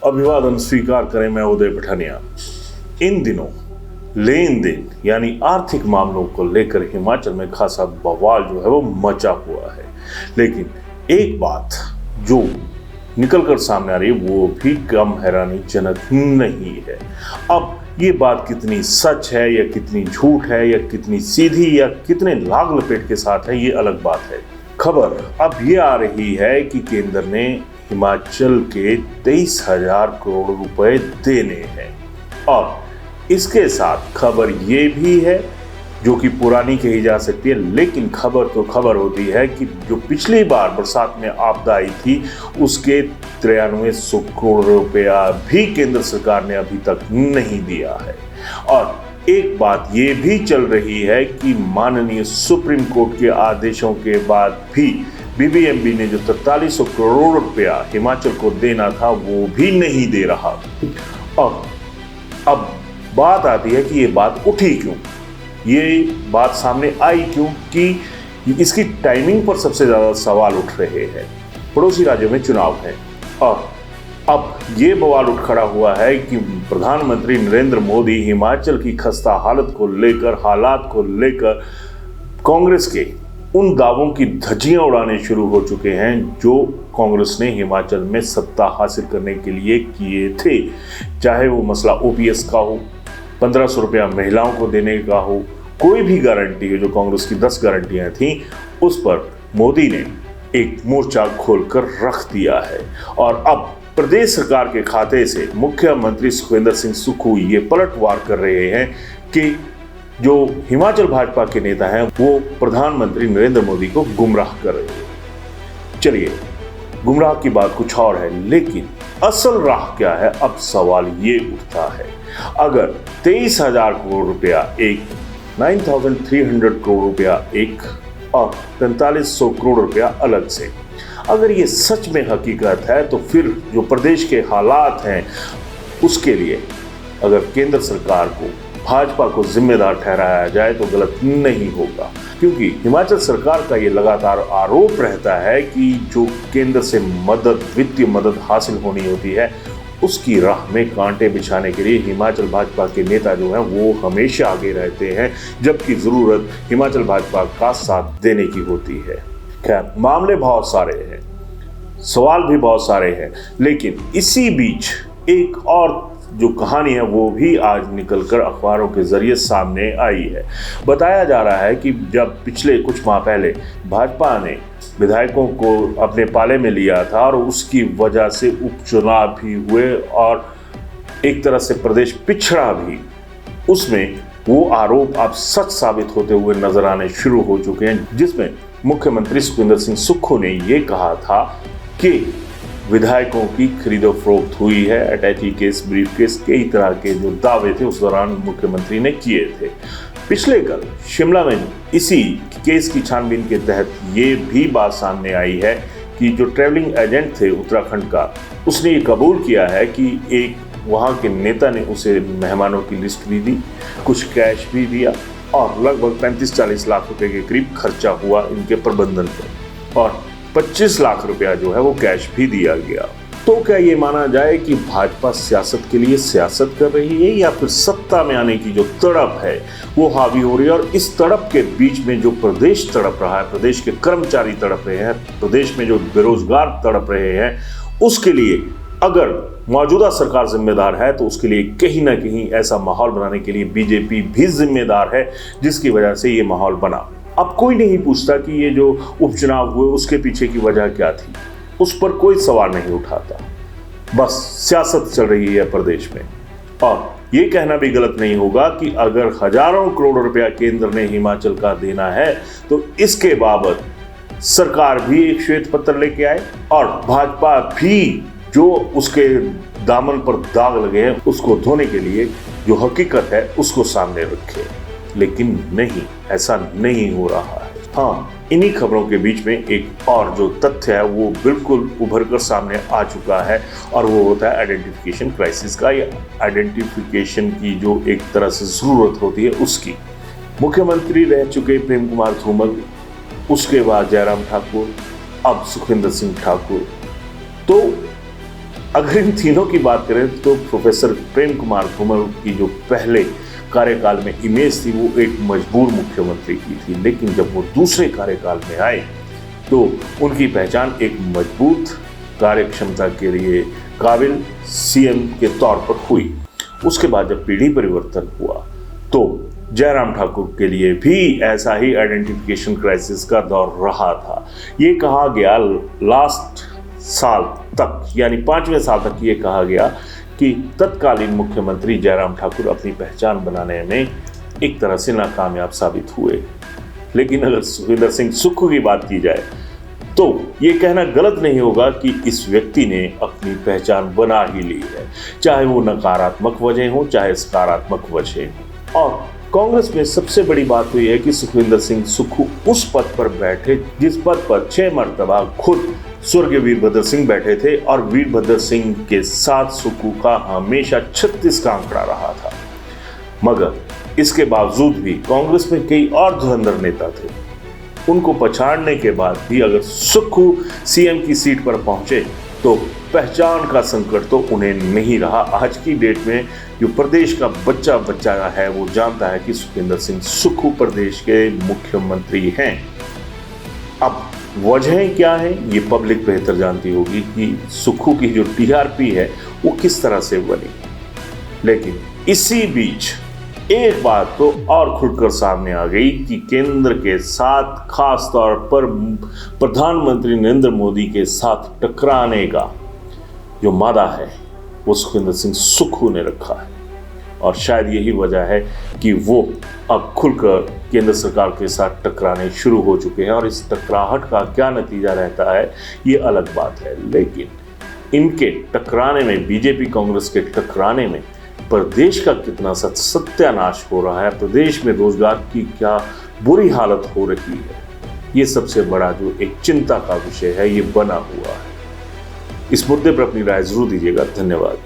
अभिवादन स्वीकार करें, मैं उदय पठानिया। इन दिनों लेन देन यानी आर्थिक मामलों को लेकर हिमाचल में खासा बवाल जो है वो मचा हुआ है। लेकिन एक बात जो निकल कर सामने आ रही है वो भी कम हैरानीजनक नहीं है। अब ये बात कितनी सच है या कितनी झूठ है या कितनी सीधी या कितने लाग लपेट के साथ है, ये अलग बात है। खबर अब ये आ रही है कि केंद्र ने हिमाचल के 23,000 करोड़ रुपए देने हैं और इसके साथ खबर ये भी है जो कि पुरानी कही जा सकती है, लेकिन खबर तो खबर होती है कि जो पिछली बार बरसात में आपदा आई थी उसके 9300 करोड़ रुपया भी केंद्र सरकार ने अभी तक नहीं दिया है। और एक बात ये भी चल रही है कि माननीय सुप्रीम कोर्ट के आदेशों के बाद भी बीबीएमबी ने जो 4300 करोड़ रुपया हिमाचल को देना था वो भी नहीं दे रहा। और अब बात आती है कि ये बात उठी क्यों, ये बात सामने आई क्यों, कि इसकी टाइमिंग पर सबसे ज़्यादा सवाल उठ रहे हैं। पड़ोसी राज्यों में चुनाव है और अब ये बवाल उठ खड़ा हुआ है कि प्रधानमंत्री नरेंद्र मोदी हिमाचल की खस्ता हालत को लेकर, हालात को लेकर कांग्रेस के उन दावों की धज्जियां उड़ाने शुरू हो चुके हैं जो कांग्रेस ने हिमाचल में सत्ता हासिल करने के लिए किए थे। चाहे वो मसला ओपीएस का हो, 1500 रुपया महिलाओं को देने का हो, कोई भी गारंटी है जो कांग्रेस की 10 गारंटियां थीं, उस पर मोदी ने एक मोर्चा खोलकर रख दिया है। और अब प्रदेश सरकार के खाते से मुख्यमंत्री सुखविंदर सिंह सुक्खू ये पलटवार कर रहे हैं कि जो हिमाचल भाजपा के नेता हैं वो प्रधानमंत्री नरेंद्र मोदी को गुमराह कर रहे हैं। चलिए, गुमराह की बात कुछ और है, लेकिन असल राह क्या है, अब सवाल ये उठता है। अगर 23,000 करोड़ रुपया एक, 9,300 करोड़ रुपया एक और 4500 करोड़ रुपया अलग से, अगर ये सच में हकीकत है तो फिर जो प्रदेश के हालात हैं उसके लिए अगर केंद्र सरकार को, भाजपा को जिम्मेदार ठहराया जाए तो गलत नहीं होगा। क्योंकि हिमाचल सरकार का ये लगातार आरोप रहता है कि जो केंद्र से मदद, वित्तीय मदद हासिल होनी होती है उसकी राह में कांटे बिछाने के लिए हिमाचल भाजपा के नेता जो हैं वो हमेशा आगे रहते हैं, जबकि ज़रूरत हिमाचल भाजपा का साथ देने की होती है। खैर, मामले बहुत सारे हैं, सवाल भी बहुत सारे हैं, लेकिन इसी बीच एक और जो कहानी है वो भी आज निकलकर अखबारों के जरिए सामने आई है। बताया जा रहा है कि जब पिछले कुछ माह पहले भाजपा ने विधायकों को अपने पाले में लिया था और उसकी वजह से उपचुनाव भी हुए और एक तरह से प्रदेश पिछड़ा भी, उसमें वो आरोप अब सच साबित होते हुए नजर आने शुरू हो चुके हैं, जिसमें मुख्यमंत्री सुखविंदर सिंह सुक्खू ने ये कहा था कि विधायकों की खरीदो फरोख्त हुई है, अटैची केस, ब्रीफ केस, कई तरह के जो दावे थे उस दौरान मुख्यमंत्री ने किए थे। पिछले कल शिमला में इसी केस की छानबीन के तहत ये भी बात सामने आई है कि जो ट्रैवलिंग एजेंट थे उत्तराखंड का, उसने ये कबूल किया है कि एक वहाँ के नेता ने उसे मेहमानों की लिस्ट भी दी, कुछ कैश भी दिया और लगभग 35-40 लाख रुपए के करीब खर्चा हुआ इनके प्रबंधन पर और 25 लाख रुपया जो है वो कैश भी दिया गया। तो क्या ये माना जाए कि भाजपा सियासत के लिए सियासत कर रही है या फिर सत्ता में आने की जो तड़प है वो हावी हो रही है? और इस तड़प के बीच में जो प्रदेश तड़प रहा है, प्रदेश के कर्मचारी तड़प रहे हैं, प्रदेश में जो बेरोजगार तड़प रहे हैं, उसके लिए अगर मौजूदा सरकार जिम्मेदार है तो उसके लिए कहीं ना कहीं ऐसा माहौल बनाने के लिए बीजेपी भी जिम्मेदार है, जिसकी वजह से ये माहौल बना। अब कोई नहीं पूछता कि ये जो उपचुनाव हुए उसके पीछे की वजह क्या थी, उस पर कोई सवाल नहीं उठाता। बस सियासत चल रही है प्रदेश में। और ये कहना भी गलत नहीं होगा कि अगर हजारों करोड़ रुपया केंद्र ने हिमाचल का देना है तो इसके बाबत सरकार भी एक श्वेत पत्र लेके आए और भाजपा भी जो उसके दामन पर दाग लगे हैं उसको धोने के लिए जो हकीकत है उसको सामने रखे। लेकिन नहीं, ऐसा नहीं हो रहा है। हाँ, इन्हीं खबरों के बीच में एक और जो तथ्य है वो बिल्कुल उभर कर सामने आ चुका है और वो होता है आइडेंटिफिकेशन क्राइसिस का, या आइडेंटिफिकेशन की जो एक तरह से ज़रूरत होती है उसकी। मुख्यमंत्री रह चुके प्रेम कुमार धूमल, उसके बाद जयराम ठाकुर, अब सुखविंदर सिंह ठाकुर। तो अगर इन तीनों की बात करें तो प्रोफेसर प्रेम कुमार धूमल की जो पहले कार्यकाल में इमेज थी वो एक मजबूर मुख्यमंत्री की थी, लेकिन जब वो दूसरे कार्यकाल में आए तो उनकी पहचान एक मजबूत कार्यक्षमता के लिए काबिल सीएम के तौर पर हुई। उसके बाद जब पीढ़ी परिवर्तन हुआ तो जयराम ठाकुर के लिए भी ऐसा ही आइडेंटिफिकेशन क्राइसिस का दौर रहा था। ये कहा गया लास्ट साल तक, यानी 5वें साल तक ये कहा गया कि तत्कालीन मुख्यमंत्री जयराम ठाकुर अपनी पहचान बनाने में एक तरह से नाकामयाब साबित हुए। लेकिन अगर सुखविंदर सिंह सुक्खू की बात की जाए तो ये कहना गलत नहीं होगा कि इस व्यक्ति ने अपनी पहचान बना ही ली है, चाहे वो नकारात्मक वजह हो चाहे सकारात्मक वजह हो। और कांग्रेस में सबसे बड़ी बात तो यह है कि सुखविंदर सिंह सुक्खू उस पद पर बैठे जिस पद पर 6 मर्तबा खुद स्वर्गीय वीरभद्र सिंह बैठे थे, और वीरभद्र सिंह के साथ सुक्खू का हमेशा 36 का आंकड़ा रहा था। मगर इसके बावजूद भी कांग्रेस में कई और धुरंधर नेता थे, उनको पछाड़ने के बाद भी अगर सुक्खू सीएम की सीट पर पहुंचे तो पहचान का संकट तो उन्हें नहीं रहा। आज की डेट में जो प्रदेश का बच्चा है वो जानता है कि सुखविंदर सिंह सुक्खू प्रदेश के मुख्यमंत्री हैं। अब वजहें क्या है ये पब्लिक बेहतर जानती होगी कि सुक्खू की जो टीआरपी है वो किस तरह से बनी। लेकिन इसी बीच एक बात तो और खुलकर सामने आ गई कि केंद्र के साथ, खास तौर पर प्रधानमंत्री नरेंद्र मोदी के साथ टकराने का जो मादा है वो सुखविंदर सिंह सुक्खू ने रखा है, और शायद यही वजह है कि वो अब खुलकर केंद्र सरकार के साथ टकराने शुरू हो चुके हैं। और इस टकराहट का क्या नतीजा रहता है ये अलग बात है, लेकिन इनके टकराने में, बीजेपी कांग्रेस के टकराने में प्रदेश का कितना सत्यानाश हो रहा है, प्रदेश में रोजगार की क्या बुरी हालत हो रही है, ये सबसे बड़ा जो एक चिंता का विषय है ये बना हुआ है। इस मुद्दे पर अपनी राय जरूर दीजिएगा। धन्यवाद।